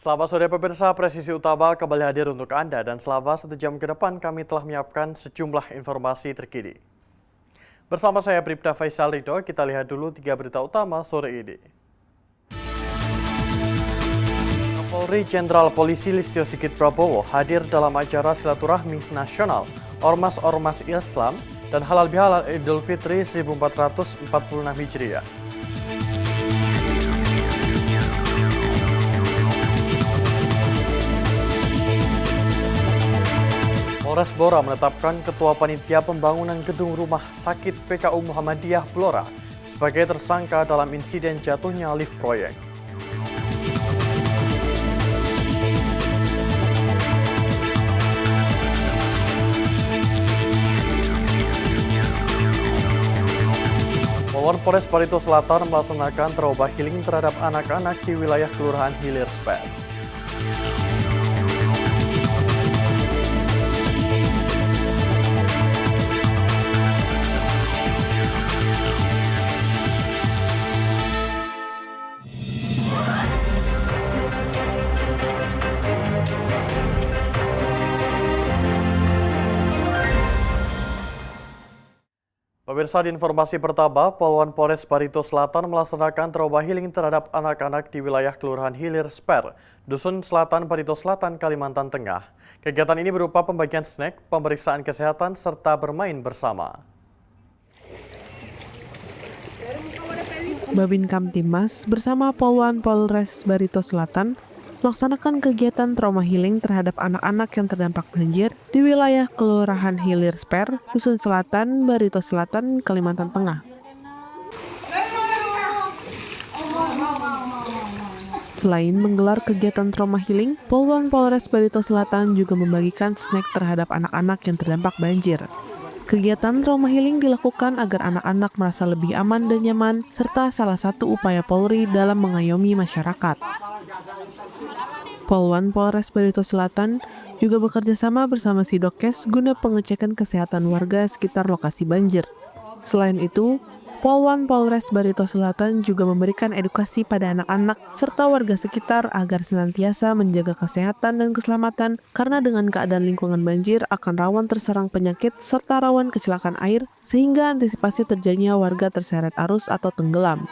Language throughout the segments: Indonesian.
Selamat sore pemirsa, Presisi Utama kembali hadir untuk Anda dan selama 1 jam ke depan kami telah menyiapkan sejumlah informasi terkini. Bersama saya Bribda Faisal Ridho, kita lihat dulu 3 berita utama sore ini. Kapolri Jenderal Polisi Listio Sigit Prabowo hadir dalam acara silaturahmi nasional Ormas-Ormas Islam dan Halal Bihalal Idul Fitri 1446 Hijriah. Polres Blora menetapkan Ketua Panitia Pembangunan Gedung Rumah Sakit PKU Muhammadiyah Blora sebagai tersangka dalam insiden jatuhnya lift proyek. Polres Barito Selatan melaksanakan trauma healing terhadap anak-anak di wilayah Kelurahan Hilir Spare. Pemirsa, di informasi pertama, Poluan Polres Barito Selatan melaksanakan trauma healing terhadap anak-anak di wilayah Kelurahan Hilir Spare, Dusun Selatan, Barito Selatan, Kalimantan Tengah. Kegiatan ini berupa pembagian snack, pemeriksaan kesehatan, serta bermain bersama. Babin Kamtimas bersama Poluan Polres Barito Selatan melaksanakan kegiatan trauma healing terhadap anak-anak yang terdampak banjir di wilayah Kelurahan Hilir Spare, Dusun Selatan, Barito Selatan, Kalimantan Tengah. Selain menggelar kegiatan trauma healing, Poluan Polres Barito Selatan juga membagikan snack terhadap anak-anak yang terdampak banjir. Kegiatan trauma healing dilakukan agar anak-anak merasa lebih aman dan nyaman, serta salah satu upaya Polri dalam mengayomi masyarakat. Poluan Polres Barito Selatan juga bekerja sama bersama Sidokes guna pengecekan kesehatan warga sekitar lokasi banjir. Selain itu, Poluan Polres Barito Selatan juga memberikan edukasi pada anak-anak serta warga sekitar agar senantiasa menjaga kesehatan dan keselamatan karena dengan keadaan lingkungan banjir akan rawan terserang penyakit serta rawan kecelakaan air sehingga antisipasi terjadinya warga terseret arus atau tenggelam.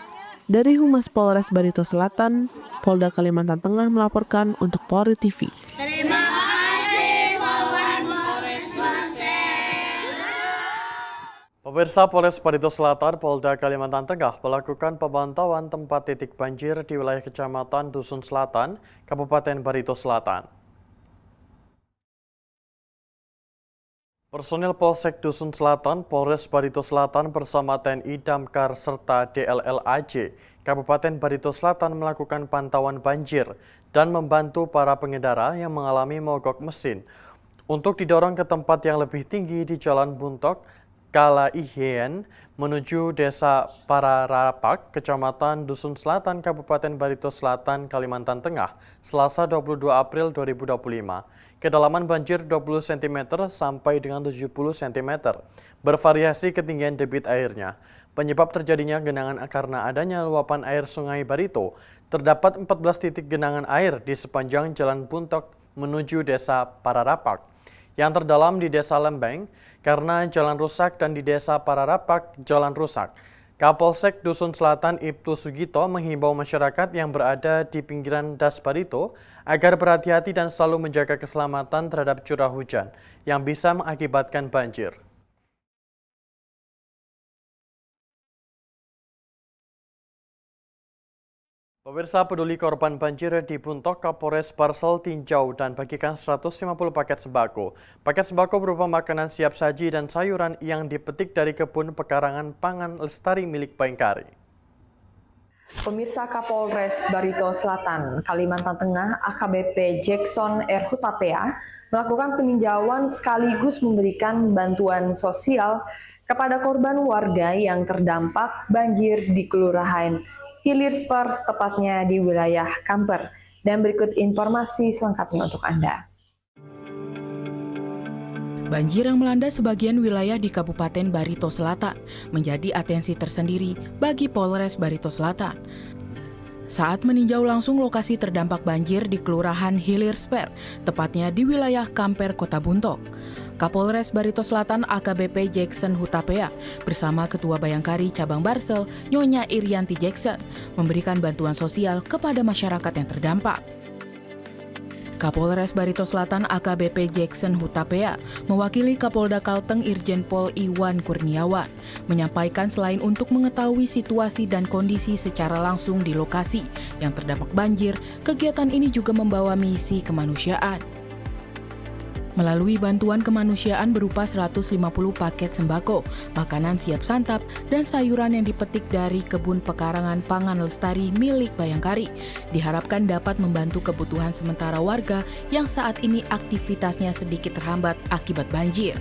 Dari Humas Polres Barito Selatan, Polda Kalimantan Tengah melaporkan untuk Polri TV. Terima kasih Poluan Polres Pemirsa, Polres Barito Selatan, Polda Kalimantan Tengah melakukan pemantauan tempat titik banjir di wilayah Kecamatan Dusun Selatan, Kabupaten Barito Selatan. Personil Polsek Dusun Selatan, Polres Barito Selatan bersama TNI Damkar serta DLLAJ Kabupaten Barito Selatan melakukan pantauan banjir dan membantu para pengendara yang mengalami mogok mesin untuk didorong ke tempat yang lebih tinggi di Jalan Buntok, Kalaihien menuju Desa Pararapak, Kecamatan Dusun Selatan, Kabupaten Barito Selatan, Kalimantan Tengah, Selasa 22 April 2025. Kedalaman banjir 20 cm sampai dengan 70 cm, bervariasi ketinggian debit airnya. Penyebab terjadinya genangan karena adanya luapan air Sungai Barito. Terdapat 14 titik genangan air di sepanjang Jalan Buntok menuju Desa Pararapak. Yang terdalam di Desa Lembeng karena jalan rusak dan di Desa Pararapak jalan rusak. Kapolsek Dusun Selatan Ibtu Sugito menghimbau masyarakat yang berada di pinggiran Das Barito agar berhati-hati dan selalu menjaga keselamatan terhadap curah hujan yang bisa mengakibatkan banjir. Pemirsa, peduli korban banjir di Buntok, Kapolres Parsel tinjau dan bagikan 150 paket sembako. Paket sembako berupa makanan siap saji dan sayuran yang dipetik dari kebun pekarangan pangan lestari milik Bayangkari. Pemirsa, Kapolres Barito Selatan, Kalimantan Tengah, AKBP Jackson R. Hutapea melakukan peninjauan sekaligus memberikan bantuan sosial kepada korban warga yang terdampak banjir di Kelurahan Hilir Spare, tepatnya di wilayah Kamper. Dan berikut informasi selengkapnya untuk Anda. Banjir yang melanda sebagian wilayah di Kabupaten Barito Selatan menjadi atensi tersendiri bagi Polres Barito Selatan. saat meninjau langsung lokasi terdampak banjir di Kelurahan Hilir-Sper, tepatnya di wilayah Kamper, Kota Buntok. Kapolres Barito Selatan AKBP Jackson Hutapea bersama Ketua Bayangkari Cabang Barsel Nyonya Irianti Jackson memberikan bantuan sosial kepada masyarakat yang terdampak. Kapolres Barito Selatan AKBP Jackson Hutapea mewakili Kapolda Kalteng Irjen Pol Iwan Kurniawan menyampaikan selain untuk mengetahui situasi dan kondisi secara langsung di lokasi yang terdampak banjir, kegiatan ini juga membawa misi kemanusiaan. Melalui bantuan kemanusiaan berupa 150 paket sembako, makanan siap santap, dan sayuran yang dipetik dari kebun pekarangan Pangan Lestari milik Bayangkari, diharapkan dapat membantu kebutuhan sementara warga yang saat ini aktivitasnya sedikit terhambat akibat banjir.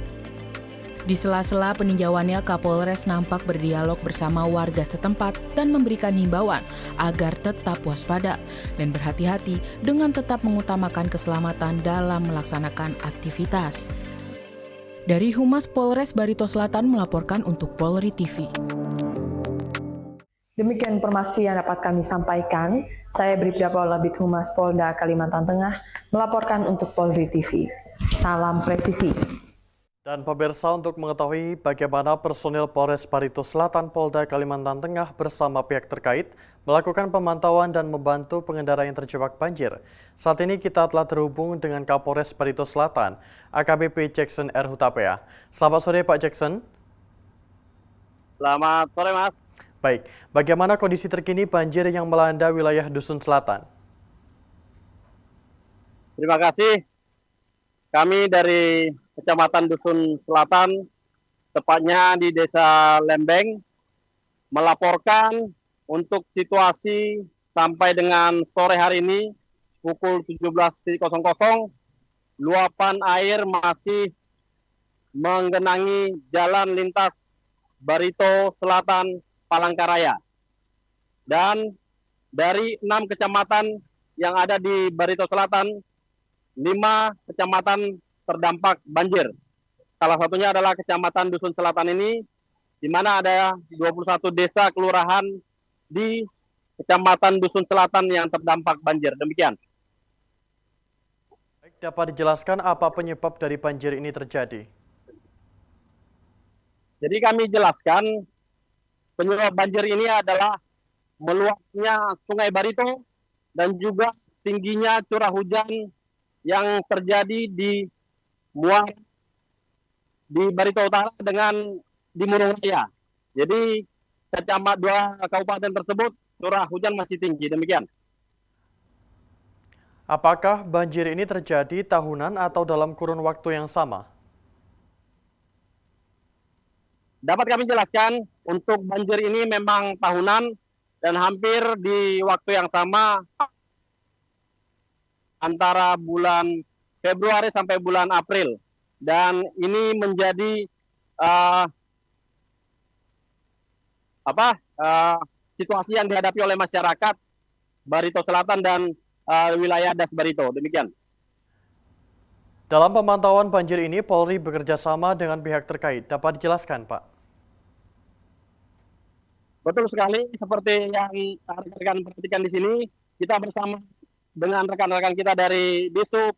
Di sela-sela peninjauannya, Kapolres nampak berdialog bersama warga setempat dan memberikan himbauan agar tetap waspada dan berhati-hati dengan tetap mengutamakan keselamatan dalam melaksanakan aktivitas. Dari Humas Polres Barito Selatan melaporkan untuk Polri TV. Demikian informasi yang dapat kami sampaikan. Saya Bribda Polabit Humas Polda Kalimantan Tengah melaporkan untuk Polri TV. Salam presisi. Dan pemirsa, untuk mengetahui bagaimana personil Polres Barito Selatan Polda Kalimantan Tengah bersama pihak terkait melakukan pemantauan dan membantu pengendara yang terjebak banjir. Saat ini kita telah terhubung dengan Kapolres Barito Selatan, AKBP Jackson R. Hutapea. Selamat sore Pak Jackson. Selamat sore Mas. Baik, bagaimana kondisi terkini banjir yang melanda wilayah Dusun Selatan? Terima kasih. Kami dari Kecamatan Dusun Selatan, tepatnya di Desa Lembeng, melaporkan untuk situasi sampai dengan sore hari ini pukul 17.00, luapan air masih menggenangi jalan lintas Barito Selatan Palangkaraya. Dan dari 6 kecamatan yang ada di Barito Selatan, 5 kecamatan terdampak banjir. Salah satunya adalah Kecamatan Dusun Selatan ini, di mana ada 21 desa kelurahan di Kecamatan Dusun Selatan yang terdampak banjir. Demikian. Baik, dapat dijelaskan apa penyebab dari banjir ini terjadi? Jadi kami jelaskan penyebab banjir ini adalah meluapnya Sungai Barito dan juga tingginya curah hujan yang terjadi di muara di Barito Utara dengan di Murung Raya. Jadi dua kabupaten tersebut curah hujan masih tinggi. Demikian. Apakah banjir ini terjadi tahunan atau dalam kurun waktu yang sama? Dapat kami jelaskan, untuk banjir ini memang tahunan dan hampir di waktu yang sama antara bulan Februari sampai bulan April. Dan ini menjadi situasi yang dihadapi oleh masyarakat Barito Selatan dan wilayah Das Barito. Demikian. Dalam pemantauan banjir ini, Polri bekerja sama dengan pihak terkait. Dapat dijelaskan, Pak? Betul sekali, seperti yang rekan-rekan perhatikan di sini, kita bersama dengan rekan-rekan kita dari Disub,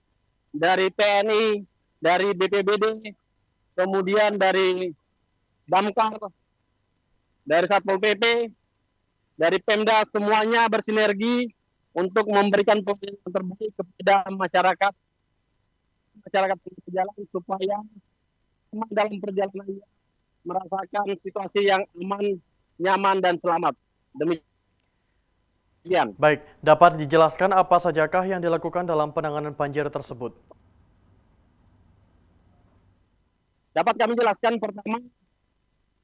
dari TNI, dari BPBD, kemudian dari Damkar, dari Satpol PP, dari Pemda, semuanya bersinergi untuk memberikan pelayanan yang terbaik kepada masyarakat berjalan supaya aman dalam perjalanan, merasakan situasi yang aman, nyaman, dan selamat. Demikian. Baik, dapat dijelaskan apa sajakah yang dilakukan dalam penanganan banjir tersebut? Dapat kami jelaskan, pertama,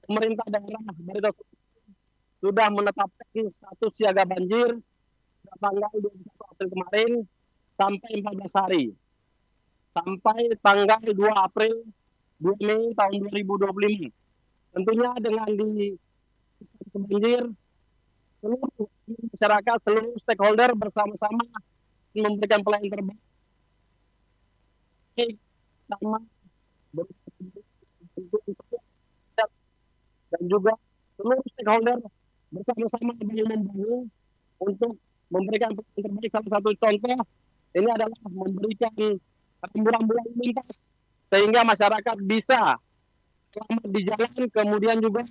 pemerintah daerah Barito sudah menetapkan status siaga banjir tanggal 21 April kemarin sampai 14 hari. Sampai tanggal 2 April 2 Mei tahun 2025. Tentunya dengan di banjir, seluruh masyarakat, seluruh stakeholder bersama-sama memberikan pelayanan terbaik sama dan juga seluruh stakeholder bersama-sama membangun untuk memberikan pelayanan terbaik. Salah satu contoh ini adalah memberikan rambu-rambu lalu lintas sehingga masyarakat bisa selamat di jalan. Kemudian juga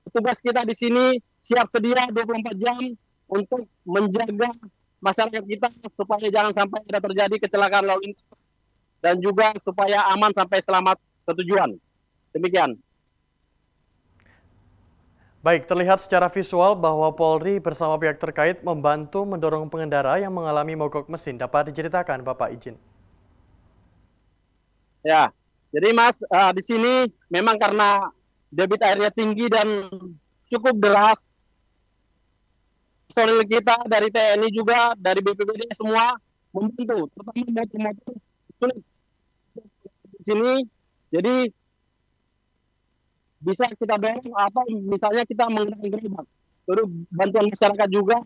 petugas kita di sini siap sedia 24 jam untuk menjaga masyarakat kita supaya jangan sampai ada terjadi kecelakaan lalu lintas dan juga supaya aman sampai selamat ke tujuan. Demikian. Baik, terlihat secara visual bahwa Polri bersama pihak terkait membantu mendorong pengendara yang mengalami mogok mesin. Dapat diceritakan, Bapak izin? Ya, jadi Mas, di sini memang karena debit airnya tinggi dan cukup deras, personil kita dari TNI juga, dari BPBD semua membantu, terutama motor-motor sulit di sini. Jadi bisa kita dorong apa misalnya kita menggunakan gerobak. Lalu bantuan masyarakat juga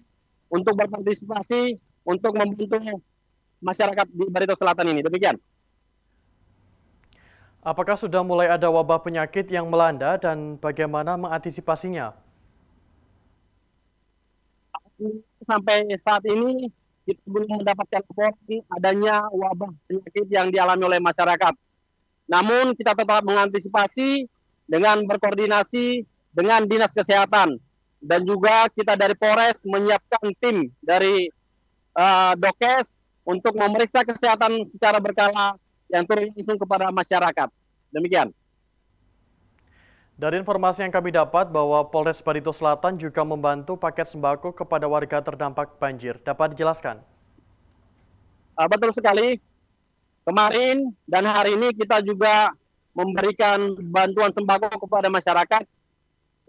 untuk berpartisipasi untuk membantu masyarakat di Barito Selatan ini. Demikian. Apakah sudah mulai ada wabah penyakit yang melanda dan bagaimana mengantisipasinya? Sampai saat ini kita belum mendapatkan laporan adanya wabah penyakit yang dialami oleh masyarakat. Namun kita tetap mengantisipasi dengan berkoordinasi dengan Dinas Kesehatan dan juga kita dari Polres menyiapkan tim dari Dokes untuk memeriksa kesehatan secara berkala yang turun langsung kepada masyarakat. Demikian. Dari informasi yang kami dapat bahwa Polres Barito Selatan juga membantu paket sembako kepada warga terdampak banjir. Dapat dijelaskan? Betul sekali. Kemarin dan hari ini kita juga memberikan bantuan sembako kepada masyarakat.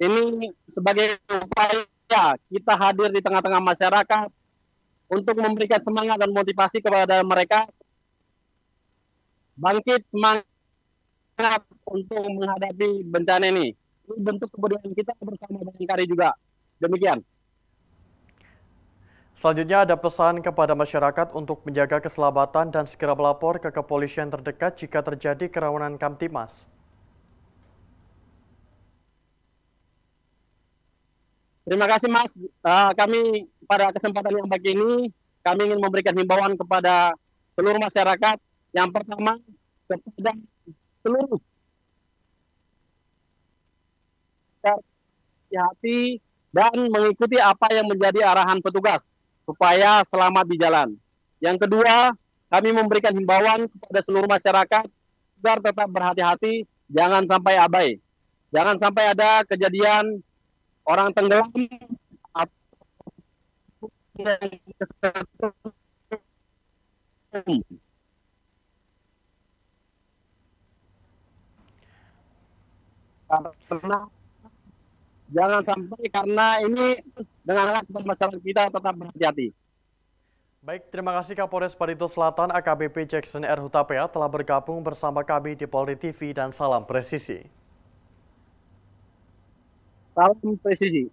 Ini sebagai upaya kita hadir di tengah-tengah masyarakat untuk memberikan semangat dan motivasi kepada mereka bangkit semangat untuk menghadapi bencana ini. Ini bentuk kepedulian kita bersama Bayangkari juga. Demikian. Selanjutnya ada pesan kepada masyarakat untuk menjaga keselamatan dan segera melapor ke kepolisian terdekat jika terjadi kerawanan Kamtimas. Terima kasih Mas. Kami pada kesempatan yang baik ini, kami ingin memberikan himbauan kepada seluruh masyarakat. Yang pertama, kepada seluruh hati dan mengikuti apa yang menjadi arahan petugas supaya selamat di jalan. Yang kedua, kami memberikan himbauan kepada seluruh masyarakat agar tetap berhati-hati, jangan sampai abai. Jangan sampai ada kejadian orang tenggelam karena jangan sampai karena ini dengan alat masyarakat kita tetap berhati-hati. Baik, terima kasih Kapolres Barito Selatan AKBP Jackson R. Hutapea telah bergabung bersama kami di Polri TV dan salam presisi. Salam presisi.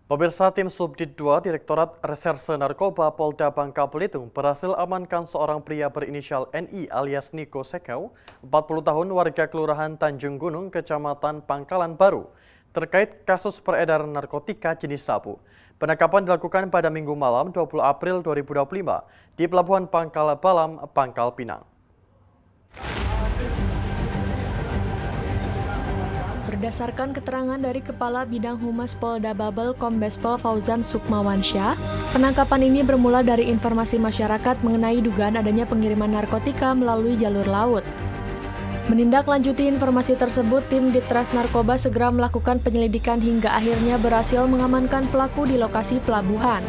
Pemirsa, tim Subdit 2 Direktorat Reserse Narkoba Polda Bangka Belitung berhasil amankan seorang pria berinisial NI alias Niko Sekau, 40 tahun warga Kelurahan Tanjung Gunung, Kecamatan Pangkalan Baru, terkait kasus peredaran narkotika jenis sabu. Penangkapan dilakukan pada Minggu malam 20 April 2025 di Pelabuhan Pangkal Balam, Pangkal Pinang. Berdasarkan keterangan dari Kepala Bidang Humas Polda Babel Kombespol Fauzan Sukmawansyah, penangkapan ini bermula dari informasi masyarakat mengenai dugaan adanya pengiriman narkotika melalui jalur laut. Menindaklanjuti informasi tersebut, tim Ditres Narkoba segera melakukan penyelidikan hingga akhirnya berhasil mengamankan pelaku di lokasi pelabuhan.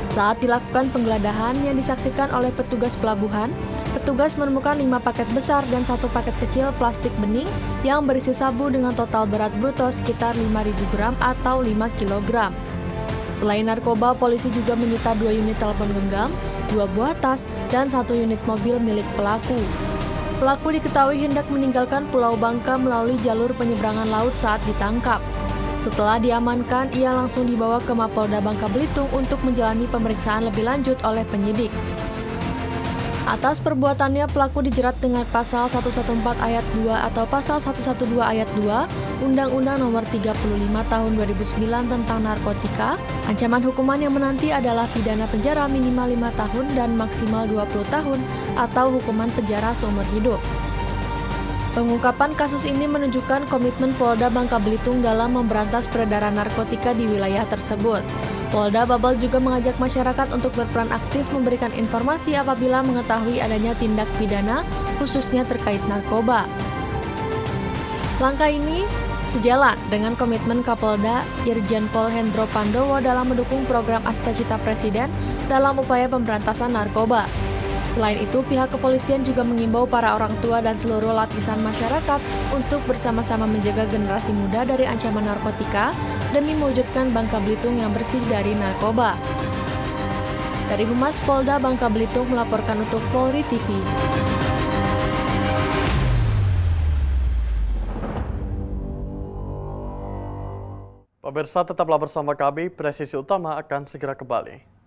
Saat dilakukan penggeledahan yang disaksikan oleh petugas pelabuhan, petugas menemukan 5 paket besar dan 1 paket kecil plastik bening yang berisi sabu dengan total berat bruto sekitar 5.000 gram atau 5 kg. Selain narkoba, polisi juga menyita 2 unit telepon genggam, 2 buah tas, dan 1 unit mobil milik pelaku. Pelaku diketahui hendak meninggalkan Pulau Bangka melalui jalur penyeberangan laut saat ditangkap. Setelah diamankan, ia langsung dibawa ke Mapolda Bangka Belitung untuk menjalani pemeriksaan lebih lanjut oleh penyidik. Atas perbuatannya, pelaku dijerat dengan pasal 114 ayat 2 atau pasal 112 ayat 2 Undang-Undang Nomor 35 Tahun 2009 tentang narkotika. Ancaman hukuman yang menanti adalah pidana penjara minimal 5 tahun dan maksimal 20 tahun atau hukuman penjara seumur hidup. Pengungkapan kasus ini menunjukkan komitmen Polda Bangka Belitung dalam memberantas peredaran narkotika di wilayah tersebut. Polda Babel juga mengajak masyarakat untuk berperan aktif memberikan informasi apabila mengetahui adanya tindak pidana, khususnya terkait narkoba. Langkah ini sejalan dengan komitmen Kapolda Irjen Pol Hendro Pandowo dalam mendukung program Astacita Presiden dalam upaya pemberantasan narkoba. Selain itu, pihak kepolisian juga mengimbau para orang tua dan seluruh lapisan masyarakat untuk bersama-sama menjaga generasi muda dari ancaman narkotika demi mewujudkan Bangka Belitung yang bersih dari narkoba. Dari Humas Polda Bangka Belitung melaporkan untuk Polri TV. Pemirsa, tetaplah bersama kami, Presisi Utama akan segera kembali.